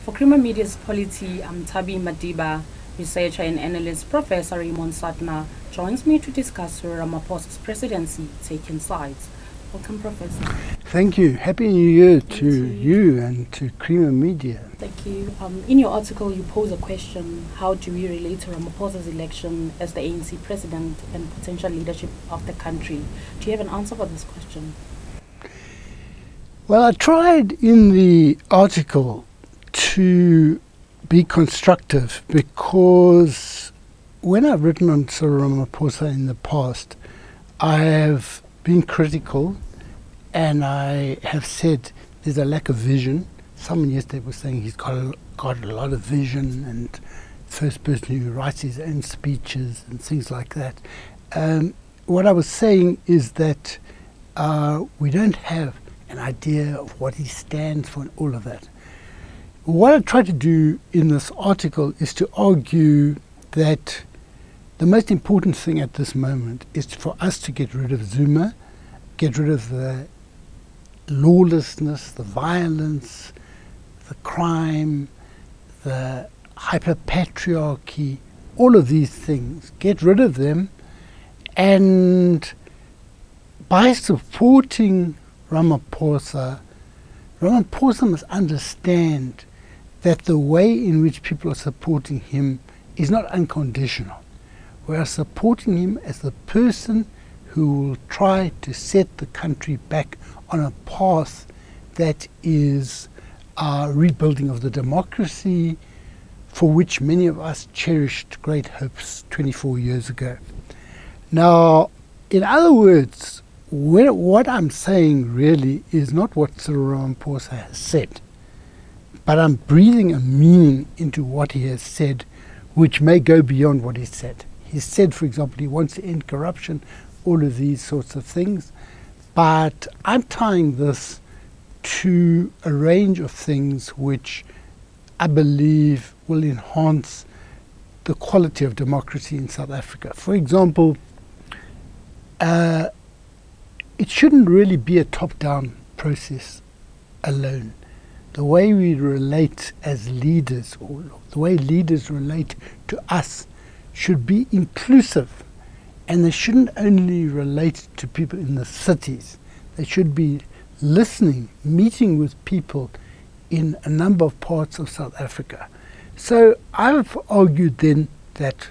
For Creamer Media's Polity, I'm Thabi Madiba, researcher and analyst. Professor Raymond Suttner joins me to discuss Cyril Ramaphosa's presidency, taking sides. Welcome, Professor. Thank you. Happy New Year to you and to Creamer Media. Thank you. In your article, you pose a question: how do we relate to Ramaphosa's election as the ANC president and potential leadership of the country? Do you have an answer for this question? Well, I tried in the article to be constructive, because when I've written on Cyril Ramaphosa in the past, I have been critical and I have said there's a lack of vision. Someone yesterday was saying he's got a lot of vision, and first person who writes his own speeches and things like that. What I was saying is that we don't have an idea of what he stands for and all of that. What I try to do in this article is to argue that the most important thing at this moment is for us to get rid of Zuma, get rid of the lawlessness, the violence, the crime, the hyper-patriarchy, all of these things. Get rid of them, and by supporting Ramaphosa must understand that the way in which people are supporting him is not unconditional. We are supporting him as the person who will try to set the country back on a path that is rebuilding of the democracy, for which many of us cherished great hopes 24 years ago. Now, in other words, what I'm saying really is not what Cyril Ramaphosa has said, but I'm breathing a meaning into what he has said, which may go beyond what he said. He said, for example, he wants to end corruption, all of these sorts of things. But I'm tying this to a range of things which I believe will enhance the quality of democracy in South Africa. For example, it shouldn't really be a top-down process alone. The way we relate as leaders, or the way leaders relate to us, should be inclusive, and they shouldn't only relate to people in the cities. They should be listening, meeting with people in a number of parts of South Africa. So I've argued then that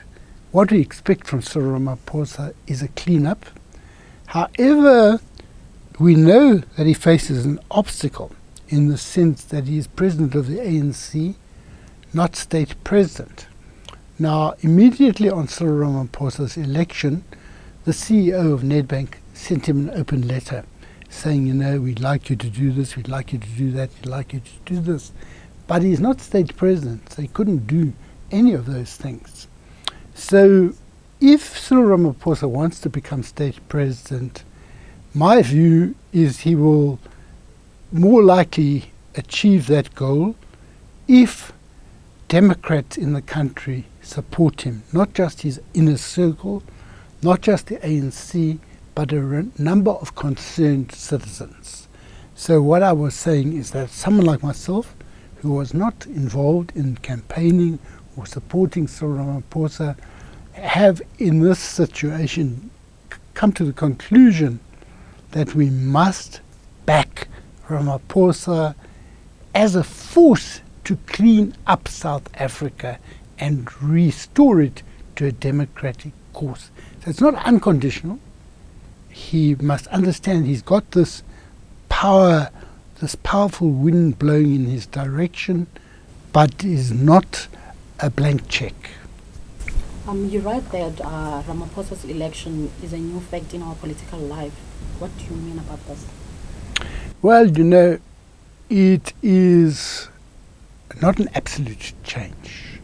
what we expect from Cyril Ramaphosa is a clean-up. However, we know that he faces an obstacle in the sense that he is president of the ANC, not state president. Now, immediately on Cyril Ramaphosa's election, the CEO of Nedbank sent him an open letter saying, you know, we'd like you to do this, we'd like you to do that, we'd like you to do this. But he's not state president, so he couldn't do any of those things. So if Cyril Ramaphosa wants to become state president, my view is he will more likely achieve that goal if Democrats in the country support him, not just his inner circle, not just the ANC, but a number of concerned citizens. So what I was saying is that someone like myself, who was not involved in campaigning or supporting Cyril Ramaphosa, have in this situation come to the conclusion that we must back Ramaphosa as a force to clean up South Africa and restore it to a democratic course. So it's not unconditional. He must understand he's got this power, this powerful wind blowing in his direction, but is not a blank check. You write that Ramaphosa's election is a new fact in our political life. What do you mean about this? Well, you know, it is not an absolute change.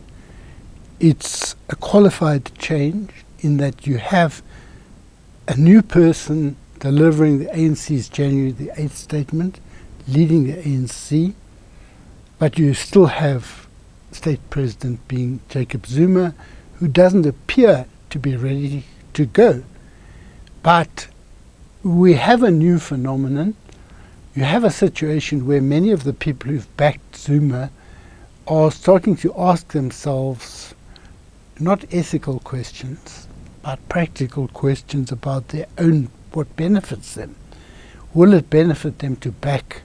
It's a qualified change in that you have a new person delivering the ANC's January the 8th statement, leading the ANC, but you still have state president being Jacob Zuma, who doesn't appear to be ready to go. But we have a new phenomenon. You have a situation where many of the people who've backed Zuma are starting to ask themselves not ethical questions, but practical questions about their own, what benefits them. Will it benefit them to back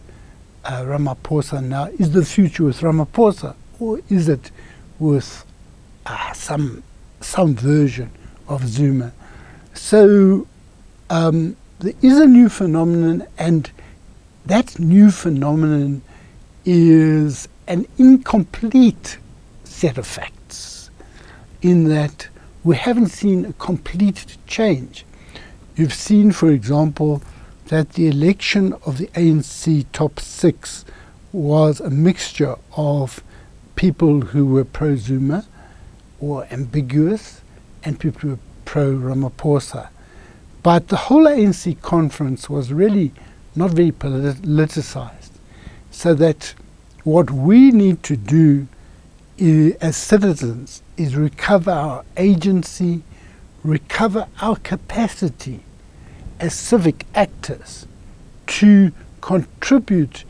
Ramaphosa now? Is the future with Ramaphosa, or is it with some version of Zuma? So there is a new phenomenon, and that new phenomenon is an incomplete set of facts, in that we haven't seen a complete change. You've seen, for example, that the election of the ANC top six was a mixture of people who were pro-Zuma or ambiguous and people who were pro-Ramaphosa. But the whole ANC conference was really not very politicized. So that what we need to do as citizens is recover our agency, recover our capacity as civic actors to contribute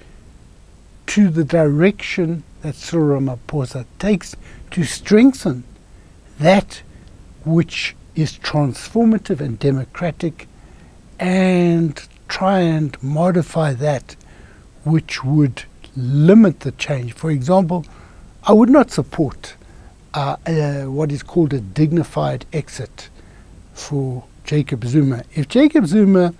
to the direction that Cyril Ramaphosa takes, to strengthen that which is transformative and democratic, and try and modify that which would limit the change. For example, I would not support what is called a dignified exit for Jacob Zuma. If Jacob Zuma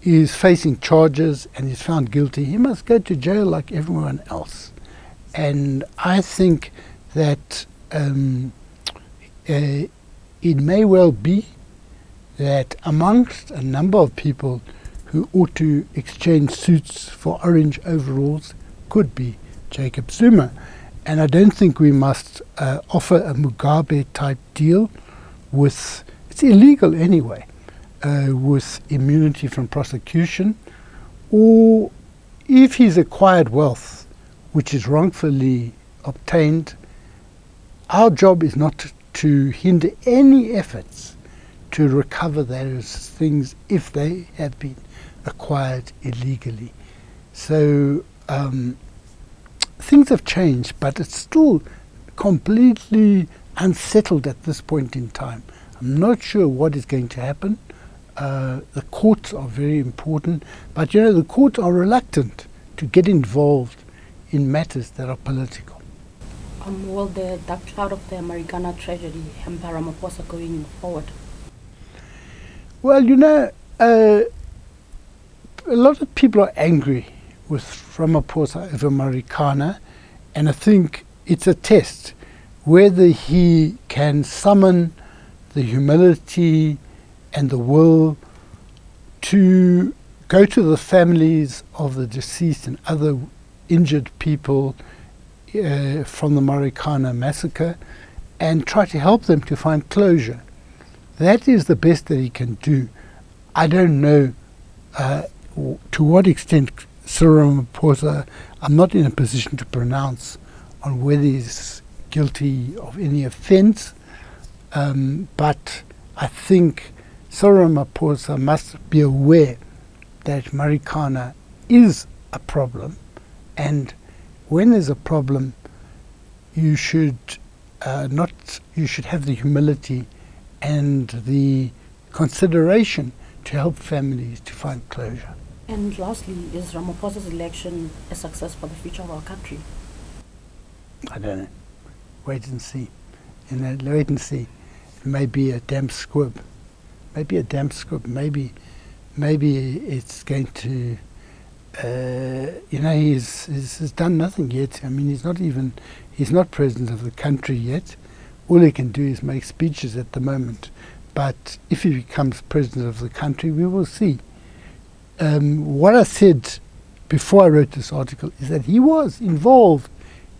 is facing charges and is found guilty, he must go to jail like everyone else. And I think that it may well be that amongst a number of people who ought to exchange suits for orange overalls could be Jacob Zuma. And I don't think we must offer a Mugabe-type deal with, it's illegal anyway, with immunity from prosecution, or if he's acquired wealth which is wrongfully obtained, our job is not to hinder any efforts to recover those things if they have been acquired illegally. So things have changed, but it's still completely unsettled at this point in time. I'm not sure what is going to happen. The courts are very important, but you know, the courts are reluctant to get involved in matters that are political. Will the dark cloud of the Marikana tragedy hamper Ramaphosa going forward? Well, you know, a lot of people are angry with Ramaphosa over Marikana, and I think it's a test whether he can summon the humility and the will to go to the families of the deceased and other injured people from the Marikana massacre and try to help them to find closure. That is the best that he can do. I don't know to what extent Cyril Ramaphosa, I'm not in a position to pronounce on whether he's guilty of any offence, but I think Cyril Ramaphosa must be aware that Marikana is a problem, and when there's a problem, you should you should have the humility and the consideration to help families to find closure. And lastly, is Ramaphosa's election a success for the future of our country? I don't know. Wait and see. You know, wait and see. It may be a damp squib. Maybe a damp squib. Maybe it's going to. You know, he's done nothing yet. I mean, he's not president of the country yet. All he can do is make speeches at the moment. But if he becomes president of the country, we will see. What I said before I wrote this article is that he was involved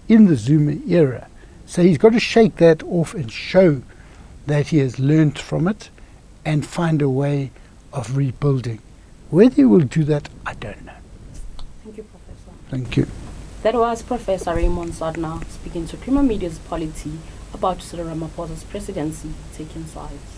in the Zuma era. So he's got to shake that off and show that he has learnt from it and find a way of rebuilding. Whether he will do that, I don't know. Thank you, Professor. Thank you. That was Professor Raymond Suttner speaking to Prima Media's Polity about Cyril Ramaphosa's presidency taking sides.